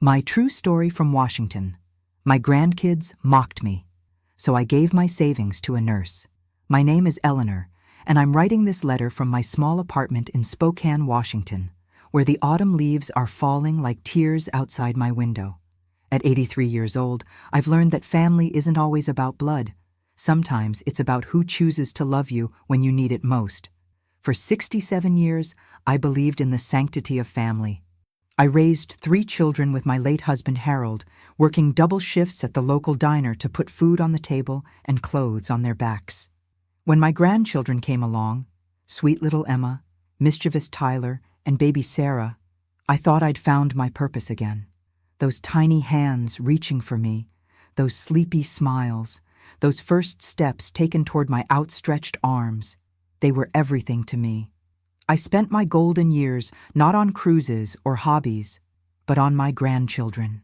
My true story from Washington. My grandkids mocked me, so I gave my savings to a nurse. My name is Eleanor, and I'm writing this letter from my small apartment in Spokane, Washington, where the autumn leaves are falling like tears outside my window. At 83 years old, I've learned that family isn't always about blood. Sometimes it's about who chooses to love you when you need it most. For 67 years, I believed in the sanctity of family. I raised 3 children with my late husband Harold, working double shifts at the local diner to put food on the table and clothes on their backs. When my grandchildren came along, sweet little Emma, mischievous Tyler, and baby Sarah, I thought I'd found my purpose again. Those tiny hands reaching for me, those sleepy smiles, those first steps taken toward my outstretched arms, they were everything to me. I spent my golden years not on cruises or hobbies, but on my grandchildren.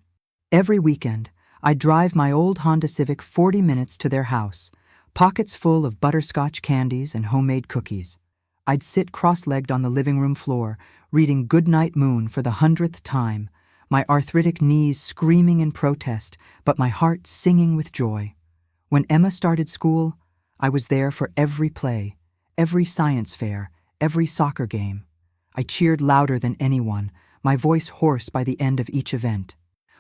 Every weekend, I'd drive my old Honda Civic 40 minutes to their house, pockets full of butterscotch candies and homemade cookies. I'd sit cross-legged on the living room floor, reading Goodnight Moon for the 100th time, my arthritic knees screaming in protest, but my heart singing with joy. When Emma started school, I was there for every play, every science fair, every soccer game. I cheered louder than anyone, my voice hoarse by the end of each event.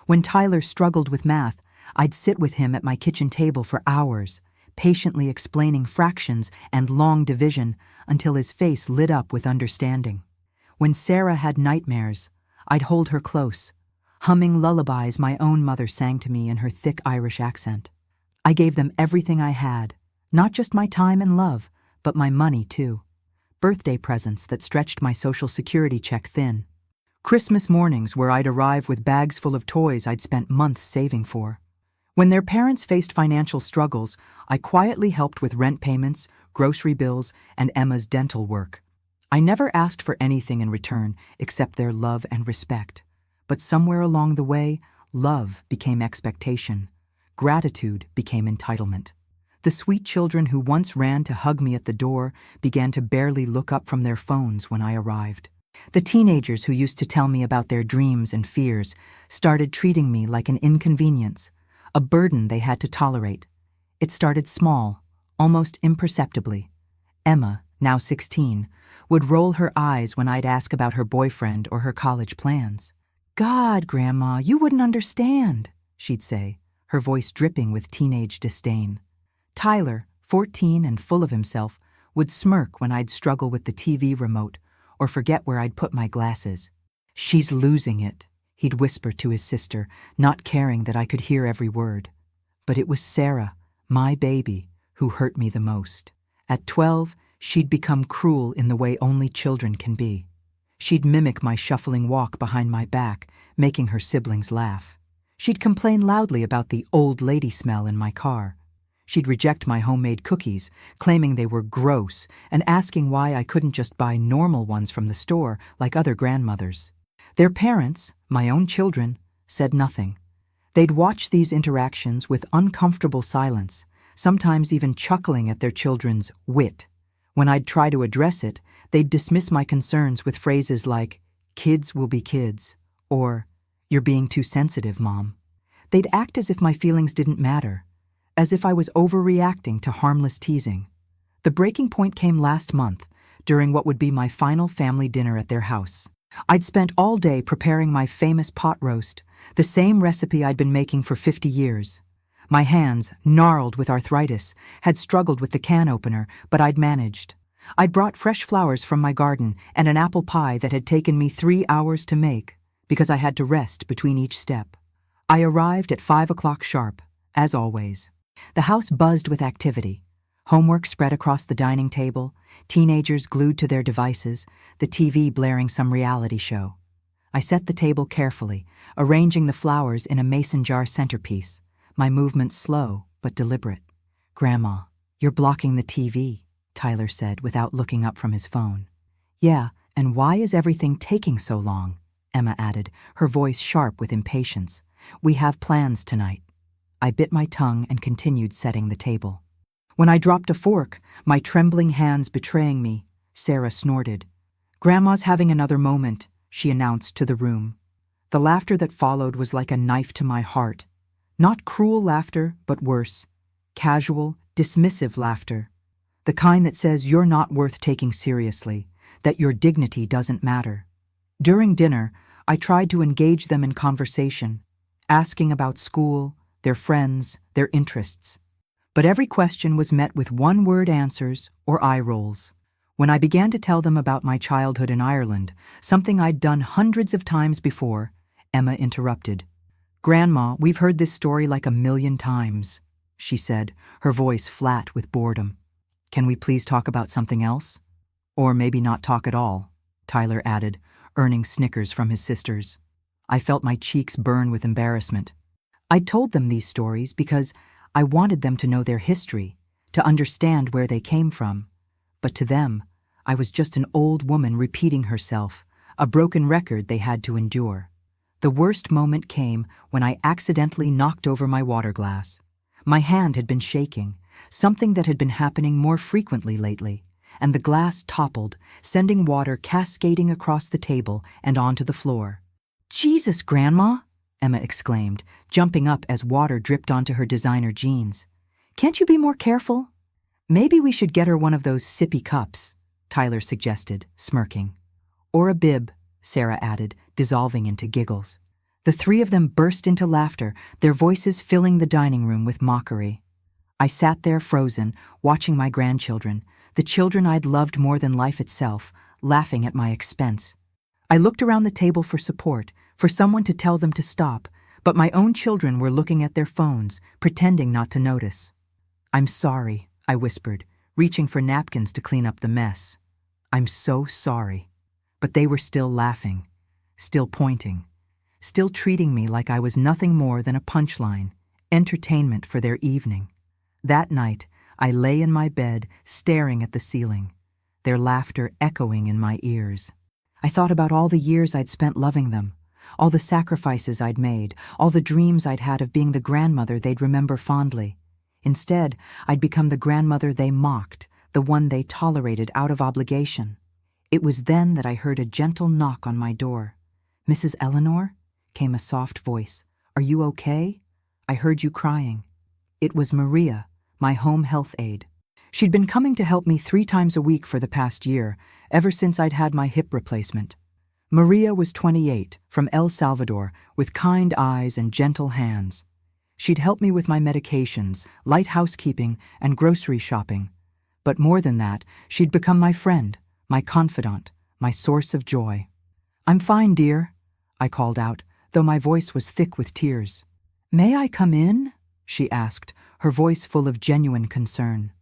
When Tyler struggled with math, I'd sit with him at my kitchen table for hours, patiently explaining fractions and long division until his face lit up with understanding. When Sarah had nightmares, I'd hold her close, humming lullabies my own mother sang to me in her thick Irish accent. I gave them everything I had, not just my time and love, but my money too. Birthday presents that stretched my Social Security check thin. Christmas mornings where I'd arrive with bags full of toys I'd spent months saving for. When their parents faced financial struggles, I quietly helped with rent payments, grocery bills, and Emma's dental work. I never asked for anything in return except their love and respect. But somewhere along the way, love became expectation. Gratitude became entitlement. The sweet children who once ran to hug me at the door began to barely look up from their phones when I arrived. The teenagers who used to tell me about their dreams and fears started treating me like an inconvenience, a burden they had to tolerate. It started small, almost imperceptibly. Emma, now 16, would roll her eyes when I'd ask about her boyfriend or her college plans. "God, Grandma, you wouldn't understand," she'd say, her voice dripping with teenage disdain. Tyler, 14 and full of himself, would smirk when I'd struggle with the TV remote or forget where I'd put my glasses. "She's losing it," he'd whisper to his sister, not caring that I could hear every word. But it was Sarah, my baby, who hurt me the most. At 12, she'd become cruel in the way only children can be. She'd mimic my shuffling walk behind my back, making her siblings laugh. She'd complain loudly about the old lady smell in my car. She'd reject my homemade cookies, claiming they were gross and asking why I couldn't just buy normal ones from the store like other grandmothers. Their parents, my own children, said nothing. They'd watch these interactions with uncomfortable silence, sometimes even chuckling at their children's wit. When I'd try to address it, they'd dismiss my concerns with phrases like, "Kids will be kids," or, "You're being too sensitive, Mom." They'd act as if my feelings didn't matter, as if I was overreacting to harmless teasing. The breaking point came last month, during what would be my final family dinner at their house. I'd spent all day preparing my famous pot roast, the same recipe I'd been making for 50 years. My hands, gnarled with arthritis, had struggled with the can opener, but I'd managed. I'd brought fresh flowers from my garden and an apple pie that had taken me 3 hours to make, because I had to rest between each step. I arrived at 5 o'clock sharp, as always. The house buzzed with activity. Homework spread across the dining table, teenagers glued to their devices, the TV blaring some reality show. I set the table carefully, arranging the flowers in a mason jar centerpiece, my movements slow but deliberate. "Grandma, you're blocking the TV," Tyler said without looking up from his phone. "Yeah, and why is everything taking so long?" Emma added, her voice sharp with impatience. "We have plans tonight." I bit my tongue and continued setting the table. When I dropped a fork, my trembling hands betraying me, Sarah snorted. "Grandma's having another moment," she announced to the room. The laughter that followed was like a knife to my heart. Not cruel laughter, but worse. Casual, dismissive laughter. The kind that says you're not worth taking seriously, that your dignity doesn't matter. During dinner, I tried to engage them in conversation, asking about school, their friends, their interests. But every question was met with one-word answers or eye rolls. When I began to tell them about my childhood in Ireland, something I'd done hundreds of times before, Emma interrupted. "Grandma, we've heard this story like 1,000,000 times," she said, her voice flat with boredom. "Can we please talk about something else? Or maybe not talk at all," Tyler added, earning snickers from his sisters. I felt my cheeks burn with embarrassment. I told them these stories because I wanted them to know their history, to understand where they came from. But to them, I was just an old woman repeating herself, a broken record they had to endure. The worst moment came when I accidentally knocked over my water glass. My hand had been shaking, something that had been happening more frequently lately, and the glass toppled, sending water cascading across the table and onto the floor. "Jesus, Grandma!" Emma exclaimed, jumping up as water dripped onto her designer jeans. "Can't you be more careful?" "Maybe we should get her one of those sippy cups," Tyler suggested, smirking. "Or a bib," Sarah added, dissolving into giggles. The three of them burst into laughter, their voices filling the dining room with mockery. I sat there frozen, watching my grandchildren, the children I'd loved more than life itself, laughing at my expense. I looked around the table for support, for someone to tell them to stop, but my own children were looking at their phones, pretending not to notice. "I'm sorry," I whispered, reaching for napkins to clean up the mess. "I'm so sorry." But they were still laughing, still pointing, still treating me like I was nothing more than a punchline, entertainment for their evening. That night, I lay in my bed, staring at the ceiling, their laughter echoing in my ears. I thought about all the years I'd spent loving them, all the sacrifices I'd made, all the dreams I'd had of being the grandmother they'd remember fondly. Instead, I'd become the grandmother they mocked, the one they tolerated out of obligation. It was then that I heard a gentle knock on my door. "Mrs. Eleanor?" came a soft voice. "Are you okay? I heard you crying." It was Maria, my home health aide. She'd been coming to help me 3 times a week for the past year, ever since I'd had my hip replacement. Maria was 28, from El Salvador, with kind eyes and gentle hands. She'd help me with my medications, light housekeeping, and grocery shopping. But more than that, she'd become my friend, my confidant, my source of joy. "I'm fine, dear," I called out, though my voice was thick with tears. "May I come in?" she asked, her voice full of genuine concern.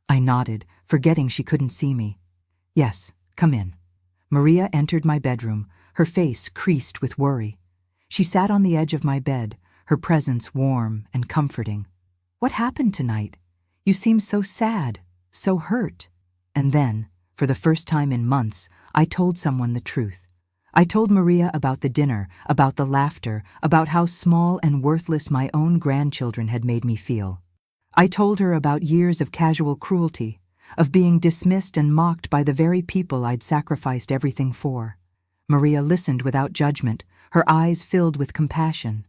I nodded, forgetting she couldn't see me. "Yes, come in." Maria entered my bedroom, her face creased with worry. She sat on the edge of my bed, her presence warm and comforting. "What happened tonight? You seem so sad, so hurt." And then, for the first time in months, I told someone the truth. I told Maria about the dinner, about the laughter, about how small and worthless my own grandchildren had made me feel. I told her about years of casual cruelty, of being dismissed and mocked by the very people I'd sacrificed everything for. Maria listened without judgment, her eyes filled with compassion.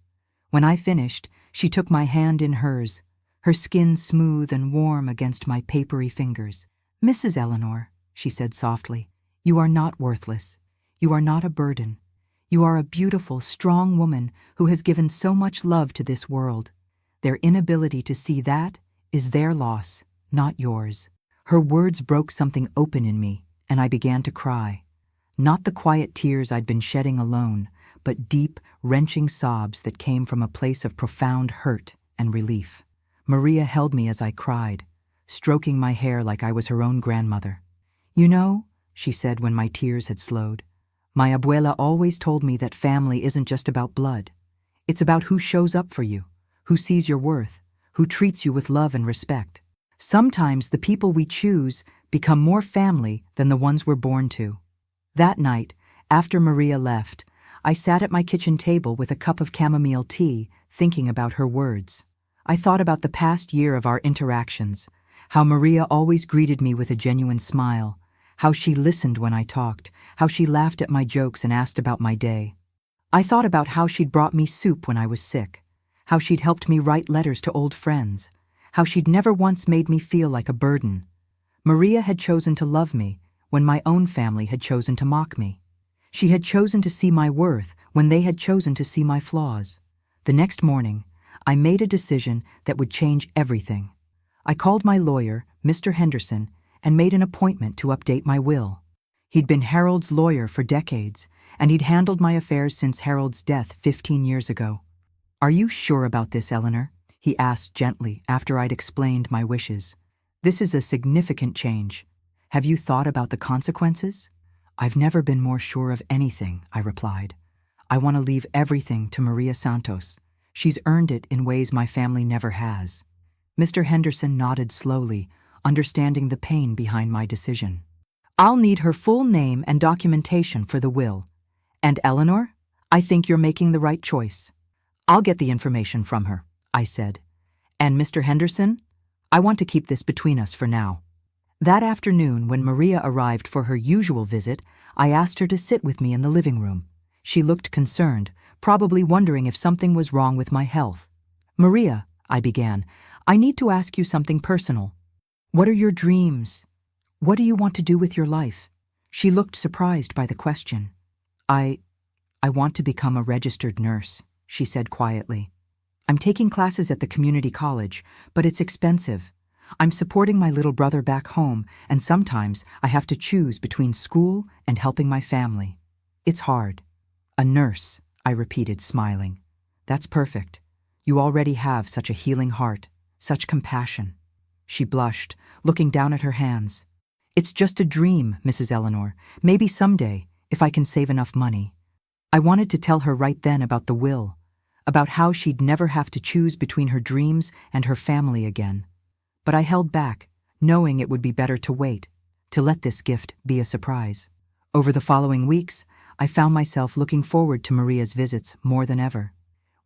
When I finished, she took my hand in hers, her skin smooth and warm against my papery fingers. "Mrs. Eleanor," she said softly, "you are not worthless. You are not a burden. You are a beautiful, strong woman who has given so much love to this world. Their inability to see that is their loss, not yours." Her words broke something open in me, and I began to cry. Not the quiet tears I'd been shedding alone, but deep, wrenching sobs that came from a place of profound hurt and relief. Maria held me as I cried, stroking my hair like I was her own grandmother. "You know," she said when my tears had slowed, "my abuela always told me that family isn't just about blood. It's about who shows up for you, who sees your worth, who treats you with love and respect. Sometimes the people we choose become more family than the ones we're born to." That night, after Maria left, I sat at my kitchen table with a cup of chamomile tea, thinking about her words. I thought about the past year of our interactions, how Maria always greeted me with a genuine smile, how she listened when I talked, how she laughed at my jokes and asked about my day. I thought about how she'd brought me soup when I was sick, how she'd helped me write letters to old friends, how she'd never once made me feel like a burden. Maria had chosen to love me when my own family had chosen to mock me. She had chosen to see my worth when they had chosen to see my flaws. The next morning, I made a decision that would change everything. I called my lawyer, Mr. Henderson, and made an appointment to update my will. He'd been Harold's lawyer for decades, and he'd handled my affairs since Harold's death 15 years ago. "Are you sure about this, Eleanor?" he asked gently after I'd explained my wishes. "This is a significant change. Have you thought about the consequences?" "I've never been more sure of anything," I replied. "I want to leave everything to Maria Santos. She's earned it in ways my family never has." Mr. Henderson nodded slowly, understanding the pain behind my decision. "I'll need her full name and documentation for the will. And Eleanor, I think you're making the right choice." "I'll get the information from her," I said. "And Mr. Henderson, I want to keep this between us for now." That afternoon, when Maria arrived for her usual visit, I asked her to sit with me in the living room. She looked concerned, probably wondering if something was wrong with my health. "Maria," I began, "I need to ask you something personal. What are your dreams? What do you want to do with your life?" She looked surprised by the question. I want to become a registered nurse," she said quietly. "I'm taking classes at the community college, but it's expensive. I'm supporting my little brother back home, and sometimes I have to choose between school and helping my family. It's hard." "A nurse," I repeated, smiling. "That's perfect. You already have such a healing heart, such compassion." She blushed, looking down at her hands. "It's just a dream, Mrs. Eleanor. Maybe someday, if I can save enough money." I wanted to tell her right then about the will, about how she'd never have to choose between her dreams and her family again. But I held back, knowing it would be better to wait, to let this gift be a surprise. Over the following weeks, I found myself looking forward to Maria's visits more than ever.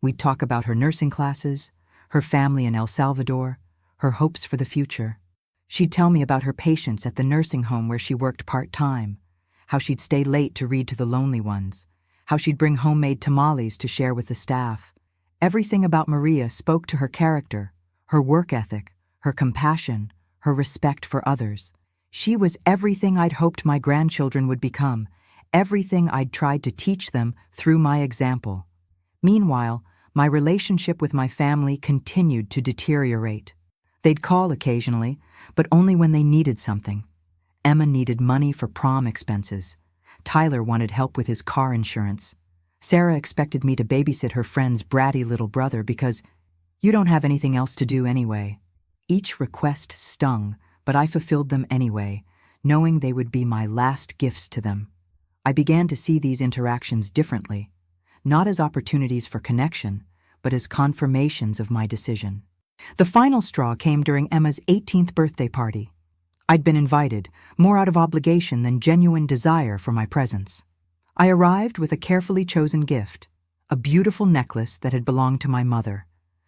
We'd talk about her nursing classes, her family in El Salvador, her hopes for the future. She'd tell me about her patients at the nursing home where she worked part-time, how she'd stay late to read to the lonely ones, how she'd bring homemade tamales to share with the staff. Everything about Maria spoke to her character, her work ethic, her compassion, her respect for others. She was everything I'd hoped my grandchildren would become, everything I'd tried to teach them through my example. Meanwhile, my relationship with my family continued to deteriorate. They'd call occasionally, but only when they needed something. Emma needed money for prom expenses. Tyler wanted help with his car insurance. Sarah expected me to babysit her friend's bratty little brother because you don't have anything else to do anyway. Each request stung, but I fulfilled them anyway, knowing they would be my last gifts to them. I began to see these interactions differently, not as opportunities for connection, but as confirmations of my decision. The final straw came during Emma's 18th birthday party. I'd been invited, more out of obligation than genuine desire for my presence. I arrived with a carefully chosen gift, a beautiful necklace that had belonged to my mother,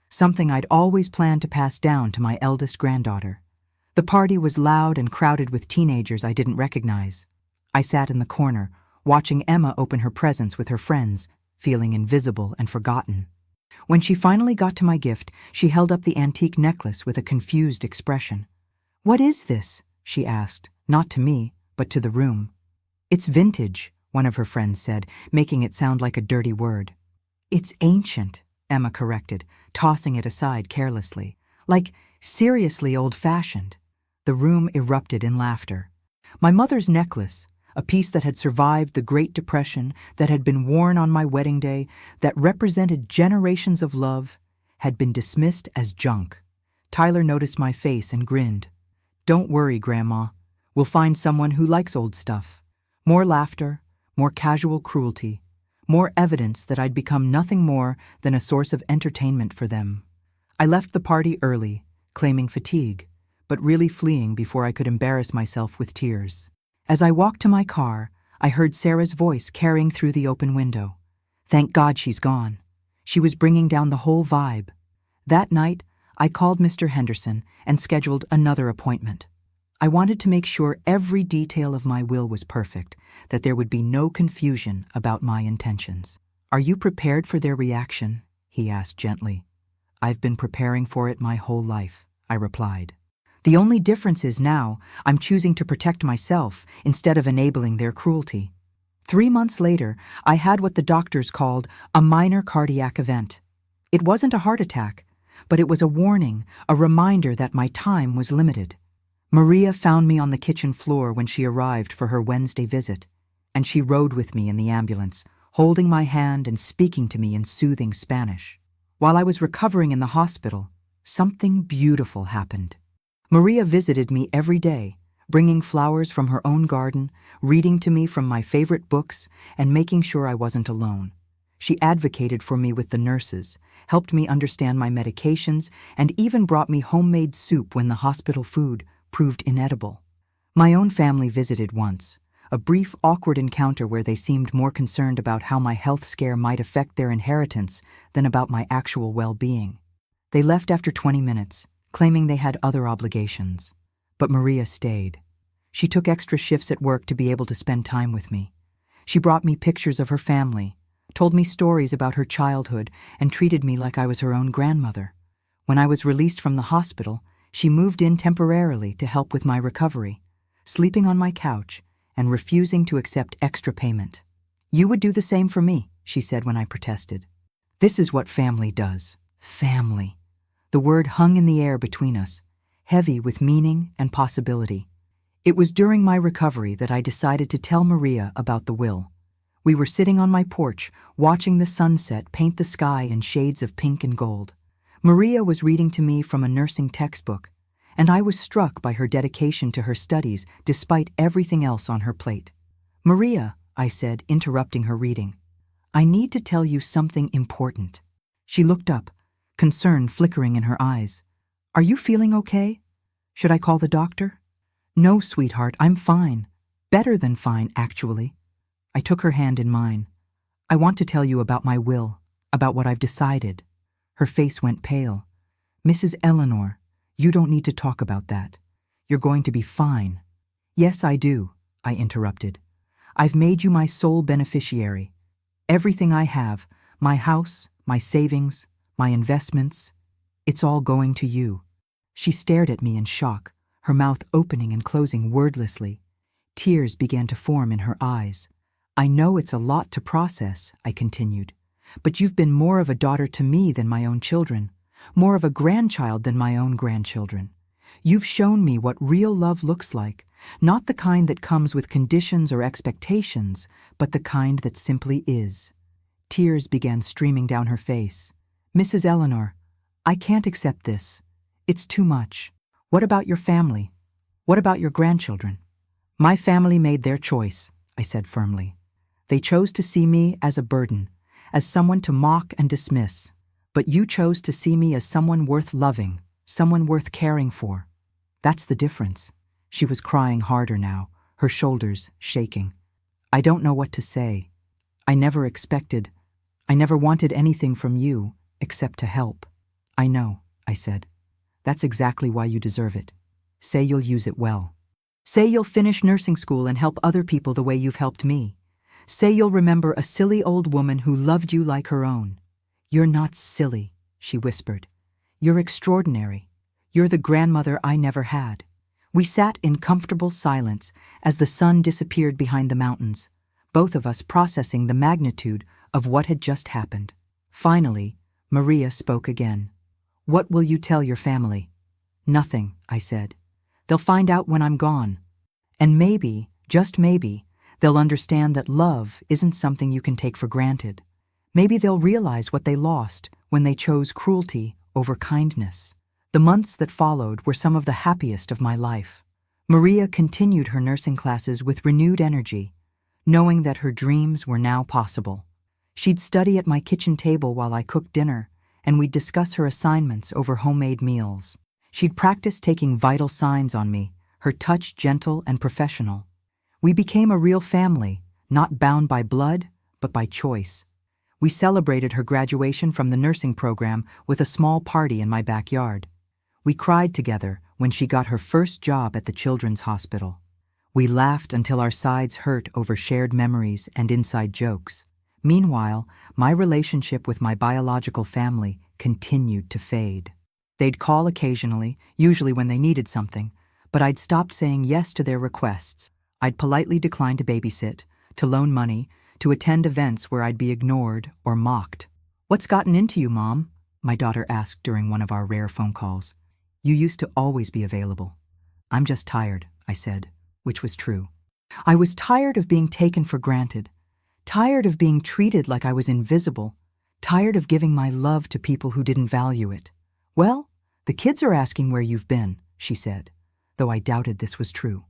something I'd always planned to pass down to my eldest granddaughter. The party was loud and crowded with teenagers I didn't recognize. I sat in the corner, watching Emma open her presents with her friends, feeling invisible and forgotten. When she finally got to my gift, she held up the antique necklace with a confused expression. "What is this?" she asked, not to me, but to the room. "It's vintage," one of her friends said, making it sound like a dirty word. "It's ancient," Emma corrected, tossing it aside carelessly. "Like seriously old-fashioned." The room erupted in laughter. My mother's necklace, a piece that had survived the Great Depression, that had been worn on my wedding day, that represented generations of love, had been dismissed as junk. Tyler noticed my face and grinned. "Don't worry, Grandma. We'll find someone who likes old stuff." More laughter, more casual cruelty, more evidence that I'd become nothing more than a source of entertainment for them. I left the party early, claiming fatigue, but really fleeing before I could embarrass myself with tears. As I walked to my car, I heard Sarah's voice carrying through the open window. Thank God she's gone. She was bringing down the whole vibe. That night, I called Mr. Henderson and scheduled another appointment. I wanted to make sure every detail of my will was perfect, that there would be no confusion about my intentions. "Are you prepared for their reaction?" he asked gently. "I've been preparing for it my whole life," I replied. "The only difference is now I'm choosing to protect myself instead of enabling their cruelty." 3 months later, I had what the doctors called a minor cardiac event. It wasn't a heart attack, but it was a warning, a reminder that my time was limited. Maria found me on the kitchen floor when she arrived for her Wednesday visit, and she rode with me in the ambulance, holding my hand and speaking to me in soothing Spanish. While I was recovering in the hospital, something beautiful happened. Maria visited me every day, bringing flowers from her own garden, reading to me from my favorite books, and making sure I wasn't alone. She advocated for me with the nurses, helped me understand my medications, and even brought me homemade soup when the hospital food proved inedible. My own family visited once, a brief, awkward encounter where they seemed more concerned about how my health scare might affect their inheritance than about my actual well-being. They left after 20 minutes, claiming they had other obligations. But Maria stayed. She took extra shifts at work to be able to spend time with me. She brought me pictures of her family, told me stories about her childhood, and treated me like I was her own grandmother. When I was released from the hospital, she moved in temporarily to help with my recovery, sleeping on my couch and refusing to accept extra payment. "You would do the same for me," she said when I protested. This is what family does. Family. The word hung in the air between us, heavy with meaning and possibility. It was during my recovery that I decided to tell Maria about the will. We were sitting on my porch, watching the sunset paint the sky in shades of pink and gold. Maria was reading to me from a nursing textbook, and I was struck by her dedication to her studies despite everything else on her plate. "Maria," I said, interrupting her reading, "I need to tell you something important." She looked up, concern flickering in her eyes. "Are you feeling okay? Should I call the doctor?" "No, sweetheart, I'm fine. Better than fine, actually." I took her hand in mine. "I want to tell you about my will, about what I've decided." Her face went pale. "Mrs. Eleanor, you don't need to talk about that. You're going to be fine." "Yes, I do," I interrupted. "I've made you my sole beneficiary. Everything I have, my house, my savings, my investments, it's all going to you." She stared at me in shock, her mouth opening and closing wordlessly. Tears began to form in her eyes. "I know it's a lot to process," I continued, "but you've been more of a daughter to me than my own children, more of a grandchild than my own grandchildren. You've shown me what real love looks like, not the kind that comes with conditions or expectations, but the kind that simply is." Tears began streaming down her face. "Mrs. Eleanor, I can't accept this. It's too much. What about your family? What about your grandchildren?" "My family made their choice," I said firmly. "They chose to see me as a burden, as someone to mock and dismiss. But you chose to see me as someone worth loving, someone worth caring for. That's the difference." She was crying harder now, her shoulders shaking. "I don't know what to say. I never wanted anything from you except to help." "I know," I said. "That's exactly why you deserve it. Say you'll use it well. Say you'll finish nursing school and help other people the way you've helped me. Say you'll remember a silly old woman who loved you like her own." "You're not silly," she whispered. "You're extraordinary. You're the grandmother I never had." We sat in comfortable silence as the sun disappeared behind the mountains, both of us processing the magnitude of what had just happened. Finally, Maria spoke again. "What will you tell your family?" "Nothing," I said. "They'll find out when I'm gone. And maybe, just maybe, they'll understand that love isn't something you can take for granted. Maybe they'll realize what they lost when they chose cruelty over kindness." The months that followed were some of the happiest of my life. Maria continued her nursing classes with renewed energy, knowing that her dreams were now possible. She'd study at my kitchen table while I cooked dinner, and we'd discuss her assignments over homemade meals. She'd practice taking vital signs on me, her touch gentle and professional. We became a real family, not bound by blood, but by choice. We celebrated her graduation from the nursing program with a small party in my backyard. We cried together when she got her first job at the children's hospital. We laughed until our sides hurt over shared memories and inside jokes. Meanwhile, my relationship with my biological family continued to fade. They'd call occasionally, usually when they needed something, but I'd stopped saying yes to their requests. I'd politely decline to babysit, to loan money, to attend events where I'd be ignored or mocked. "What's gotten into you, Mom?" my daughter asked during one of our rare phone calls. "You used to always be available." "I'm just tired," I said, which was true. I was tired of being taken for granted, tired of being treated like I was invisible, tired of giving my love to people who didn't value it. "Well, the kids are asking where you've been," she said, though I doubted this was true.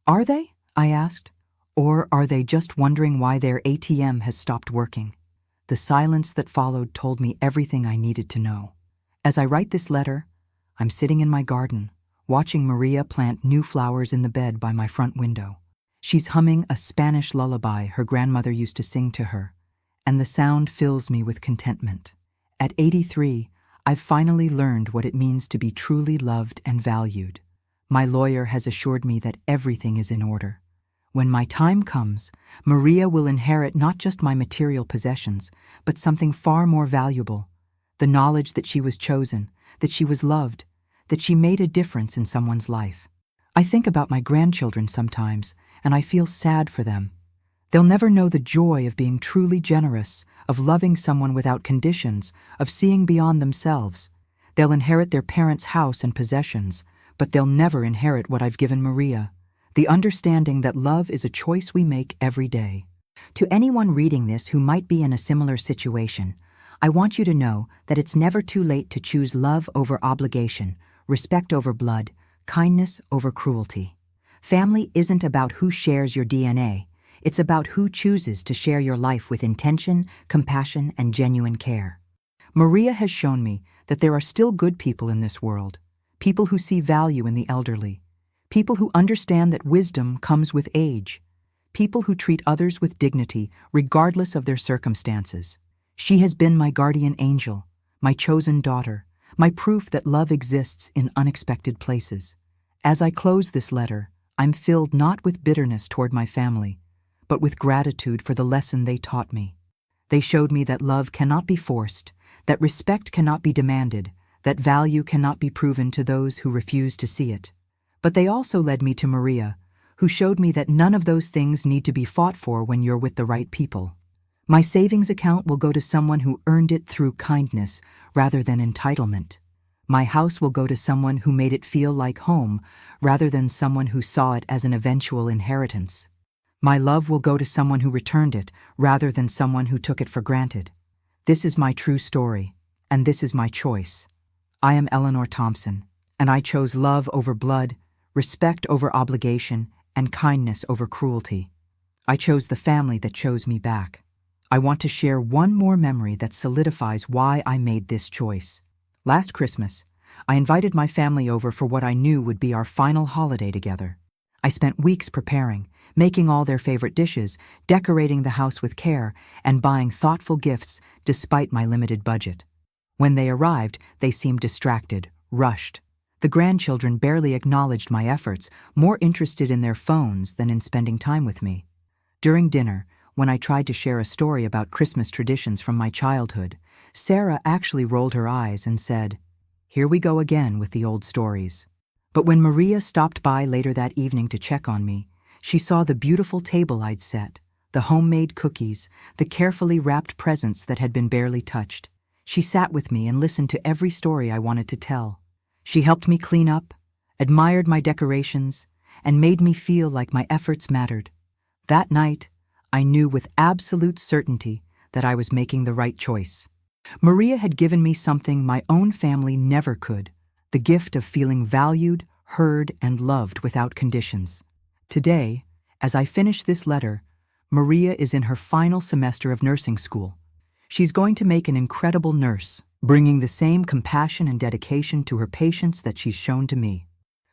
"Are they?" I asked. "Or are they just wondering why their ATM has stopped working?" The silence that followed told me everything I needed to know. As I write this letter, I'm sitting in my garden, watching Maria plant new flowers in the bed by my front window. She's humming a Spanish lullaby her grandmother used to sing to her, and the sound fills me with contentment. At 83, I've finally learned what it means to be truly loved and valued. My lawyer has assured me that everything is in order. When my time comes, Maria will inherit not just my material possessions, but something far more valuable: the knowledge that she was chosen, that she was loved, that she made a difference in someone's life. I think about my grandchildren sometimes, and I feel sad for them. They'll never know the joy of being truly generous, of loving someone without conditions, of seeing beyond themselves. They'll inherit their parents' house and possessions, but they'll never inherit what I've given Maria: the understanding that love is a choice we make every day. To anyone reading this who might be in a similar situation, I want you to know that it's never too late to choose love over obligation, respect over blood, kindness over cruelty. Family isn't about who shares your DNA. It's about who chooses to share your life with intention, compassion, and genuine care. Maria has shown me that there are still good people in this world, people who see value in the elderly, people who understand that wisdom comes with age, people who treat others with dignity regardless of their circumstances. She has been my guardian angel, my chosen daughter, my proof that love exists in unexpected places. As I close this letter, I'm filled not with bitterness toward my family, but with gratitude for the lesson they taught me. They showed me that love cannot be forced, that respect cannot be demanded, that value cannot be proven to those who refuse to see it. But they also led me to Maria, who showed me that none of those things need to be fought for when you're with the right people. My savings account will go to someone who earned it through kindness rather than entitlement. My house will go to someone who made it feel like home rather than someone who saw it as an eventual inheritance. My love will go to someone who returned it rather than someone who took it for granted. This is my true story, and this is my choice. I am Eleanor Thompson, and I chose love over blood, respect over obligation, and kindness over cruelty. I chose the family that chose me back. I want to share one more memory that solidifies why I made this choice. Last Christmas, I invited my family over for what I knew would be our final holiday together. I spent weeks preparing, making all their favorite dishes, decorating the house with care, and buying thoughtful gifts despite my limited budget. When they arrived, they seemed distracted, rushed. The grandchildren barely acknowledged my efforts, more interested in their phones than in spending time with me. During dinner, when I tried to share a story about Christmas traditions from my childhood, Sarah actually rolled her eyes and said, "Here we go again with the old stories." But when Maria stopped by later that evening to check on me, she saw the beautiful table I'd set, the homemade cookies, the carefully wrapped presents that had been barely touched. She sat with me and listened to every story I wanted to tell. She helped me clean up, admired my decorations, and made me feel like my efforts mattered. That night, I knew with absolute certainty that I was making the right choice. Maria had given me something my own family never could: the gift of feeling valued, heard, and loved without conditions. Today, as I finish this letter, Maria is in her final semester of nursing school. She's going to make an incredible nurse, bringing the same compassion and dedication to her patients that she's shown to me.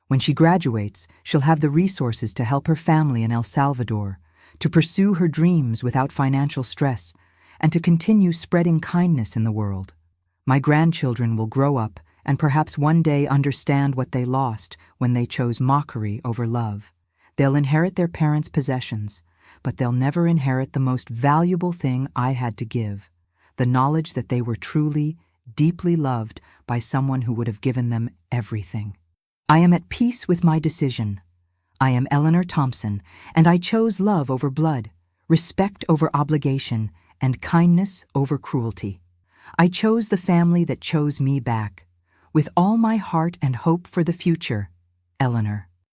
When she graduates, she'll have the resources to help her family in El Salvador, to pursue her dreams without financial stress, and to continue spreading kindness in the world. My grandchildren will grow up and perhaps one day understand what they lost when they chose mockery over love. They'll inherit their parents' possessions, but they'll never inherit the most valuable thing I had to give, the knowledge that they were truly, deeply loved by someone who would have given them everything. I am at peace with my decision. I am Eleanor Thompson, and I chose love over blood, respect over obligation, and kindness over cruelty. I chose the family that chose me back. With all my heart and hope for the future, Eleanor.